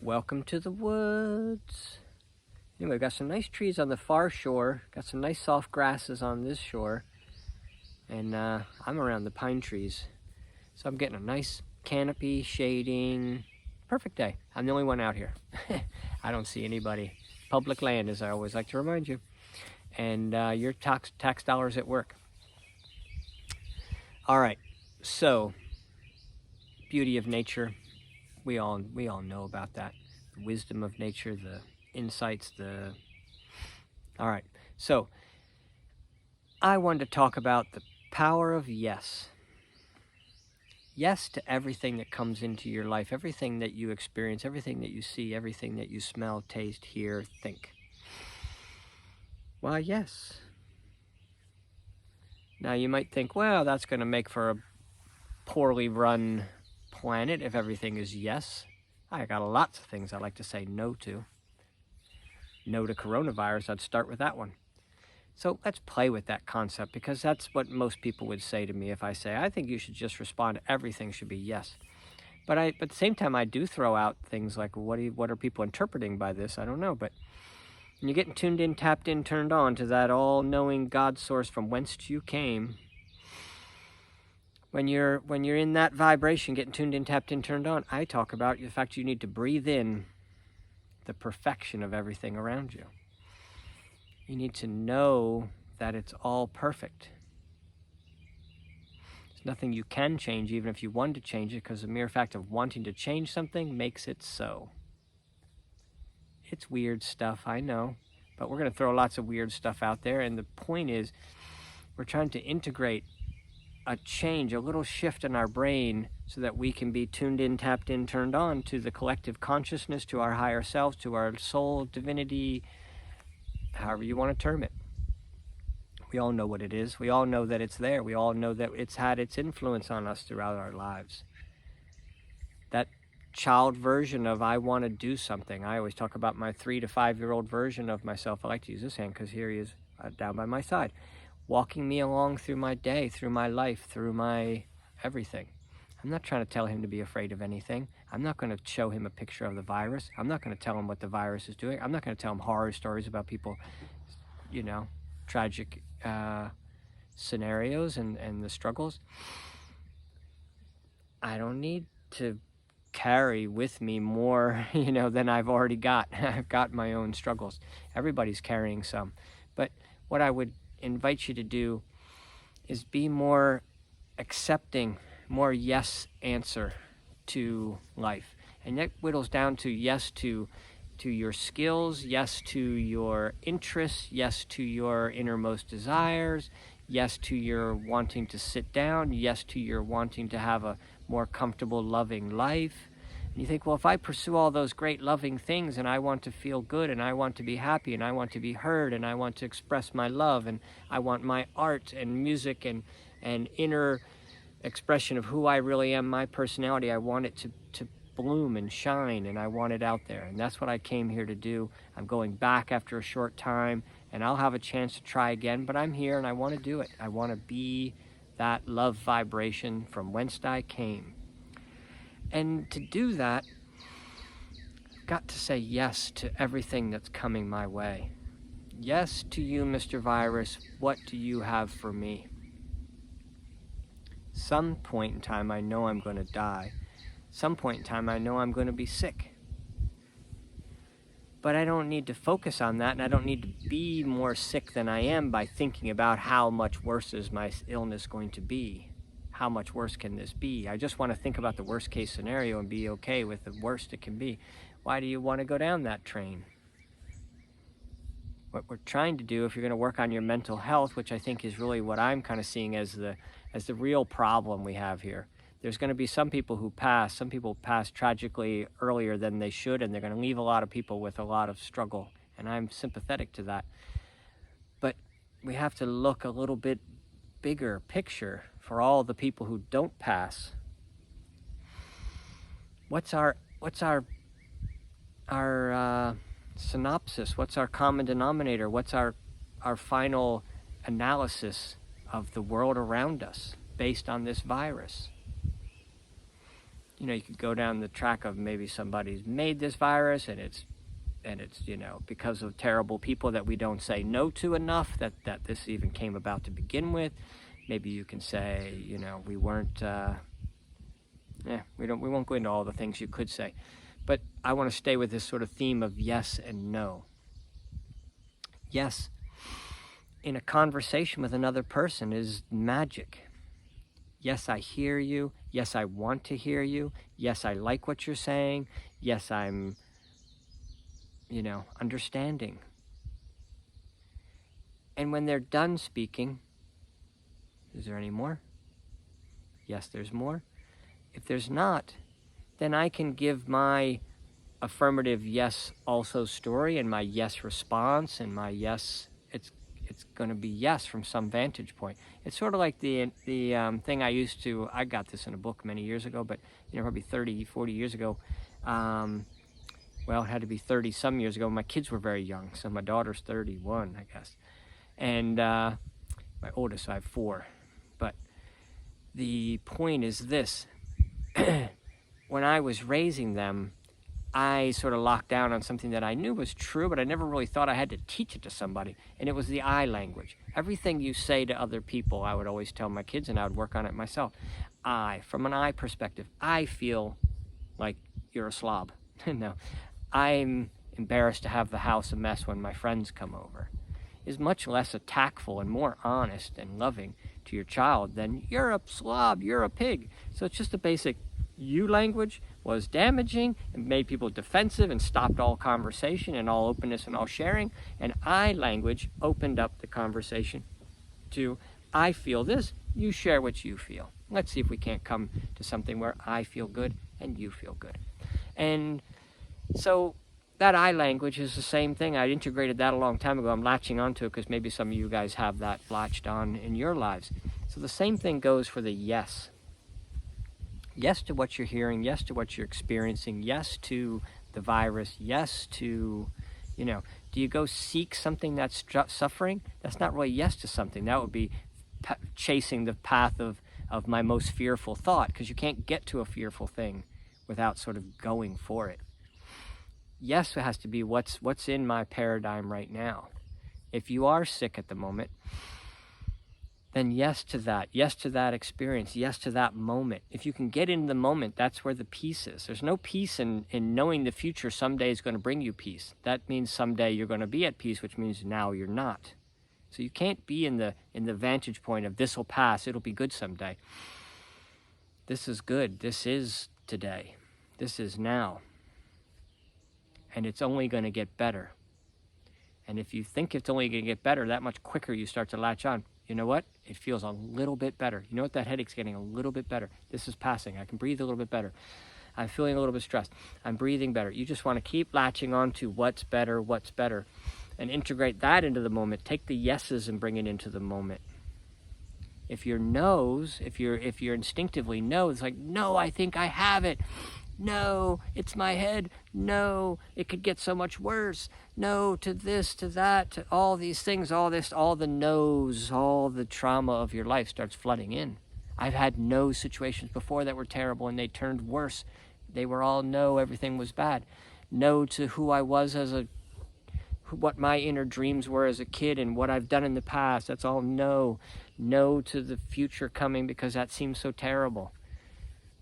Welcome to the woods. Anyway, we've got some nice trees on the far shore, got some nice soft grasses on this shore, and I'm around the pine trees. So I'm getting a nice canopy, shading, perfect day. I'm the only one out here. I don't see anybody. Public land, as I always like to remind you. And your tax dollars at work. All right, so beauty of nature. We all know about that. The wisdom of nature, the insights, all right. So I wanted to talk about the power of yes. Yes to everything that comes into your life, everything that you experience, everything that you see, everything that you smell, taste, hear, think. Why, yes. Now you might think, well, that's going to make for a poorly run planet if everything is yes. I got lots of things I like to say no to. No to coronavirus, I'd start with that one. So let's play with that concept, because that's what most people would say to me if I say, I think you should just respond, everything should be yes. But at the same time, I do throw out things like, what are people interpreting by this? I don't know, but when you're getting tuned in, tapped in, turned on to that all-knowing God source from whence you came, when you're in that vibration, getting tuned in, tapped in, turned on, I talk about the fact you need to breathe in the perfection of everything around you. You need to know that it's all perfect. There's nothing you can change, even if you want to change it, because the mere fact of wanting to change something makes it so. It's weird stuff, I know, but we're going to throw lots of weird stuff out there, and the point is we're trying to integrate a change, a little shift in our brain, so that we can be tuned in, tapped in, turned on to the collective consciousness, to our higher selves, to our soul, divinity, however you want to term it. We all know what it is. We all know that it's there. We all know that it's had its influence on us throughout our lives. That child version of I want to do something. I always talk about my 3 to 5 year old version of myself. I like to use this hand because here he is down by my side, walking me along through my day, through my life, through my everything. I'm not trying to tell him to be afraid of anything. I'm not going to show him a picture of the virus. I'm not going to tell him what the virus is doing. I'm not going to tell him horror stories about people, tragic scenarios and the struggles. I don't need to carry with me more, than I've already got. I've got my own struggles. Everybody's carrying some. But what I would invite you to do is be more accepting, more yes answer to life. And that whittles down to yes to your skills, yes to your interests, yes to your innermost desires, yes to your wanting to sit down, yes to your wanting to have a more comfortable, loving life. And you think, well, if I pursue all those great loving things, and I want to feel good, and I want to be happy, and I want to be heard, and I want to express my love, and I want my art and music and inner expression of who I really am, my personality, I want it to bloom and shine, and I want it out there. And that's what I came here to do. I'm going back after a short time, and I'll have a chance to try again, but I'm here and I want to do it. I want to be that love vibration from whence I came. And to do that, I've got to say yes to everything that's coming my way. Yes to you, Mr. Virus. What do you have for me? Some point in time, I know I'm going to die. Some point in time, I know I'm going to be sick. But I don't need to focus on that, and I don't need to be more sick than I am by thinking about how much worse is my illness going to be. How much worse can this be? I just want to think about the worst case scenario and be okay with the worst it can be. Why do you want to go down that train? What we're trying to do, if you're going to work on your mental health, which I think is really what I'm kind of seeing as the real problem we have here. There's going to be some people who pass. Some people pass tragically earlier than they should, and they're going to leave a lot of people with a lot of struggle, and I'm sympathetic to that. But we have to look a little bit bigger picture for all the people who don't pass. What's our synopsis? What's our common denominator? What's our final analysis of the world around us based on this virus? you could go down the track of maybe somebody's made this virus, and it's because of terrible people that we don't say no to enough, that this even came about to begin with. Maybe you can say, we weren't, we won't go into all the things you could say. But I want to stay with this sort of theme of yes and no. Yes, in a conversation with another person is magic. Yes, I hear you. Yes, I want to hear you. Yes, I like what you're saying. Yes, I'm, understanding. And when they're done speaking, is there any more? Yes, there's more. If there's not, then I can give my affirmative yes also story and my yes response and my yes, it's going to be yes from some vantage point. It's sort of like the thing I got this in a book many years ago, but probably 30, 40 years ago. Well, it had to be 30 some years ago. My kids were very young, so my daughter's 31, I guess. And my oldest, I have 4. But the point is this. When I was raising them, I sort of locked down on something that I knew was true, but I never really thought I had to teach it to somebody. And it was the I language. Everything you say to other people, I would always tell my kids, and I would work on it myself. From an I perspective, I feel like you're a slob. No, I'm embarrassed to have the house a mess when my friends come over. Is much less tactful and more honest and loving to your child than you're a slob, you're a pig. So it's just a basic you language was damaging and made people defensive and stopped all conversation and all openness and all sharing. And I language opened up the conversation to I feel this, you share what you feel. Let's see if we can't come to something where I feel good and you feel good. And so that I language is the same thing. I integrated that a long time ago. I'm latching onto it because maybe some of you guys have that latched on in your lives. So the same thing goes for the yes. Yes to what you're hearing, yes to what you're experiencing, yes to the virus, yes to, do you go seek something that's suffering? That's not really yes to something. That would be chasing the path of my most fearful thought, because you can't get to a fearful thing without sort of going for it. Yes, it has to be what's in my paradigm right now. If you are sick at the moment, then yes to that experience, yes to that moment. If you can get in the moment, that's where the peace is. There's no peace in knowing the future someday is going to bring you peace. That means someday you're going to be at peace, which means now you're not. So you can't be in the vantage point of this will pass, it'll be good someday. This is good. This is today. This is now. And it's only going to get better. And if you think it's only going to get better, that much quicker you start to latch on. You know what? It feels a little bit better. You know what? That headache's getting a little bit better. This is passing. I can breathe a little bit better. I'm feeling a little bit stressed. I'm breathing better. You just want to keep latching on to what's better, and integrate that into the moment. Take the yeses and bring it into the moment. If your no's, if you're instinctively no, it's like, no, I think I have it. No, it's my head. No, it could get so much worse. No, to this, to that, to all these things, all this, all the no's, all the trauma of your life starts flooding in. I've had no situations before that were terrible and they turned worse. They were all no, everything was bad. No to who I was what my inner dreams were as a kid and what I've done in the past. That's all no. No to the future coming because that seems so terrible.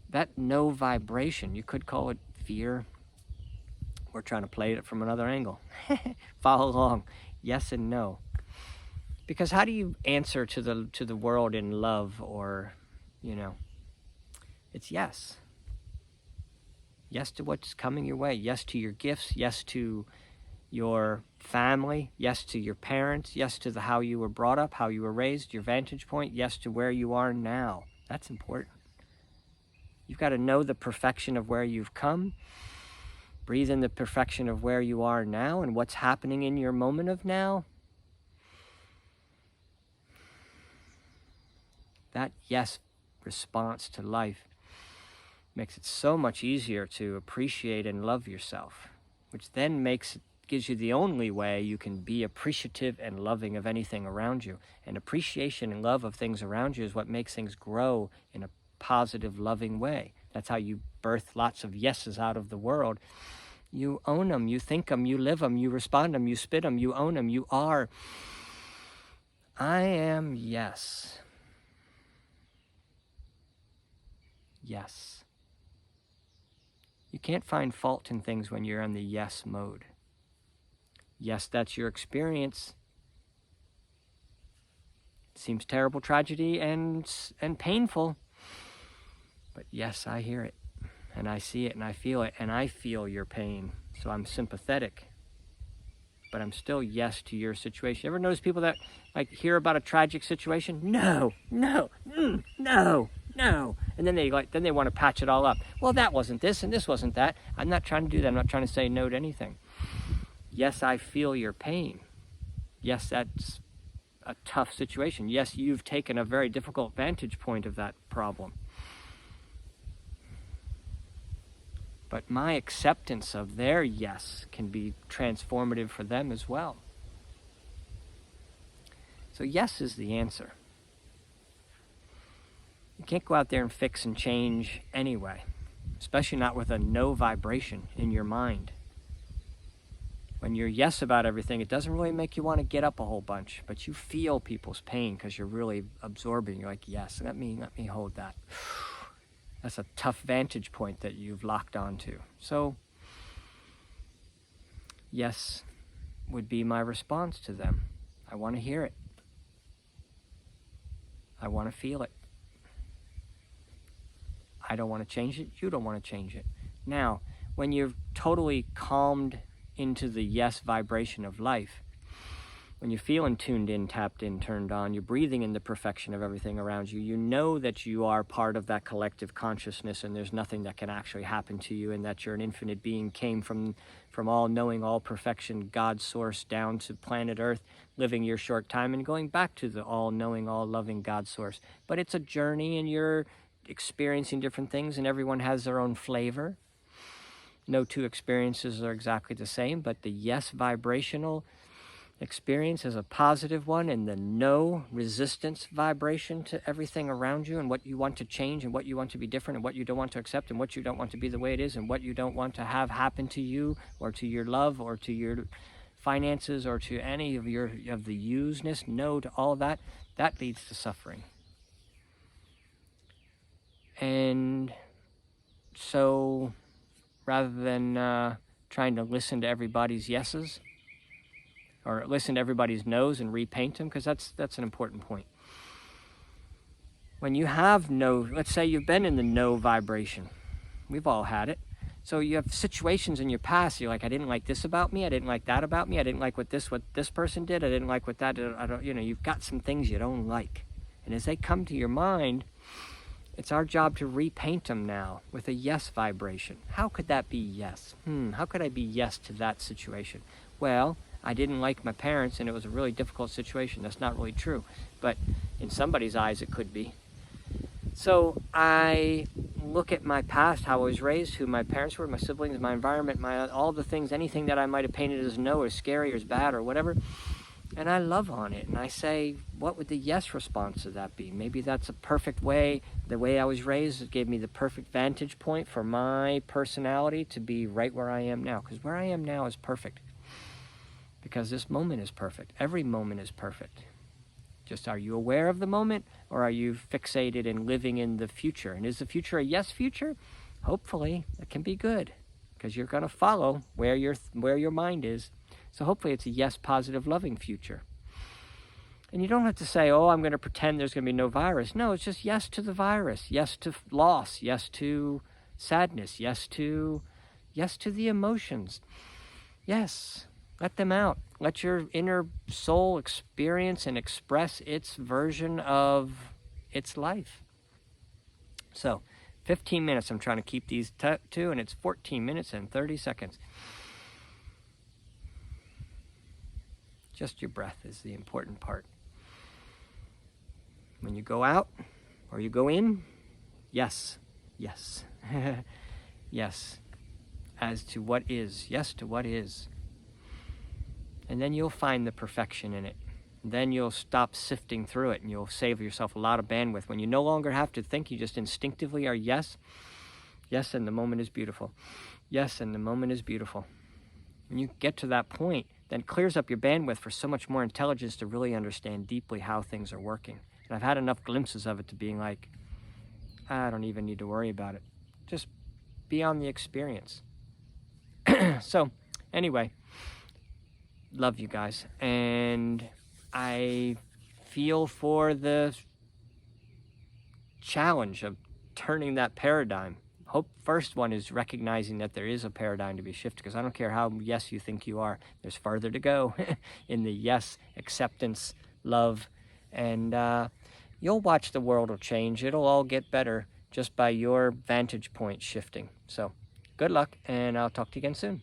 That no vibration, you could call it fear. We're trying to play it from another angle. Follow along. Yes and no. Because how do you answer to the world in love or, it's yes. Yes to what's coming your way. Yes to your gifts. Yes to your family. Yes to your parents. Yes to how you were brought up, how you were raised, your vantage point. Yes to where you are now. That's important. You've got to know the perfection of where you've come. Breathe in the perfection of where you are now and what's happening in your moment of now. That yes response to life makes it so much easier to appreciate and love yourself, which then gives you the only way you can be appreciative and loving of anything around you. And appreciation and love of things around you is what makes things grow in a positive, loving way. That's how you birth lots of yeses out of the world. You own them, you think them, you live them, you respond them, you spit them, you own them, you are. I am yes. Yes. You can't find fault in things when you're in the yes mode. Yes, that's your experience. It seems terrible, tragedy, and painful. But yes, I hear it, and I see it, and I feel it, and I feel your pain. So I'm sympathetic, but I'm still yes to your situation. You ever notice people that like hear about a tragic situation? No, no, no, no. And then they want to patch it all up. Well, that wasn't this and this wasn't that. I'm not trying to do that. I'm not trying to say no to anything. Yes, I feel your pain. Yes, that's a tough situation. Yes, you've taken a very difficult vantage point of that problem. But my acceptance of their yes can be transformative for them as well. So yes is the answer. You can't go out there and fix and change anyway, especially not with a no vibration in your mind. When you're yes about everything, it doesn't really make you want to get up a whole bunch, but you feel people's pain because you're really absorbing. You're like, yes, let me hold that. That's a tough vantage point that you've locked onto. So, yes would be my response to them. I want to hear it. I want to feel it. I don't want to change it. You don't want to change it. Now, when you're totally calmed into the yes vibration of life, when you're feeling tuned in, tapped in, turned on, you're breathing in the perfection of everything around you, you know that you are part of that collective consciousness and there's nothing that can actually happen to you, and that you're an infinite being, came from all knowing, all perfection, God source down to planet Earth, living your short time and going back to the all knowing, all loving God source. But it's a journey and you're experiencing different things and everyone has their own flavor. No two experiences are exactly the same, but the yes vibrational experience is a positive one, and the no resistance vibration to everything around you and what you want to change and what you want to be different and what you don't want to accept and what you don't want to be the way it is and what you don't want to have happen to you or to your love or to your finances or to any of the yous-ness, no to all of that, that leads to suffering. And so rather than trying to listen to everybody's yeses or listen to everybody's no's and repaint them, because that's an important point. When you have no, let's say you've been in the no vibration. We've all had it. So you have situations in your past, you're like, I didn't like this about me, I didn't like that about me, I didn't like what this person did, I didn't like what that did, you've got some things you don't like. And as they come to your mind, it's our job to repaint them now with a yes vibration. How could that be yes? How could I be yes to that situation? Well, I didn't like my parents and it was a really difficult situation. That's not really true, but in somebody's eyes it could be. So I look at my past, how I was raised, who my parents were, my siblings, my environment, all the things, anything that I might have painted as no or scary or as bad or whatever, and I love on it. And I say, what would the yes response to that be? Maybe that's a perfect way. The way I was raised, it gave me the perfect vantage point for my personality to be right where I am now. Because where I am now is perfect. Because this moment is perfect. Every moment is perfect. Just, are you aware of the moment, or are you fixated and living in the future? And is the future a yes future? Hopefully, it can be good, because you're going to follow where your mind is. So hopefully it's a yes, positive, loving future. And you don't have to say, oh, I'm going to pretend there's going to be no virus. No, it's just yes to the virus, yes to loss, yes to sadness, yes to the emotions. Yes. Let them out. Let your inner soul experience and express its version of its life. So, 15 minutes I'm trying to keep these to, and it's 14 minutes and 30 seconds. Just your breath is the important part. When you go out or you go in, yes, yes, yes, as to what is, yes to what is. And then you'll find the perfection in it. Then you'll stop sifting through it and you'll save yourself a lot of bandwidth. When you no longer have to think, you just instinctively are yes, Yes, and the moment is beautiful. Yes, and the moment is beautiful. When you get to that point, then it clears up your bandwidth for so much more intelligence to really understand deeply how things are working. And I've had enough glimpses of it to being like, I don't even need to worry about it. Just be on the experience. So, anyway, love you guys. And I feel for the challenge of turning that paradigm. Hope first one is recognizing that there is a paradigm to be shifted, because I don't care how yes you think you are, there's farther to go in the yes, acceptance, love, and you'll watch the world will change. It'll all get better just by your vantage point shifting. So good luck, and I'll talk to you again soon.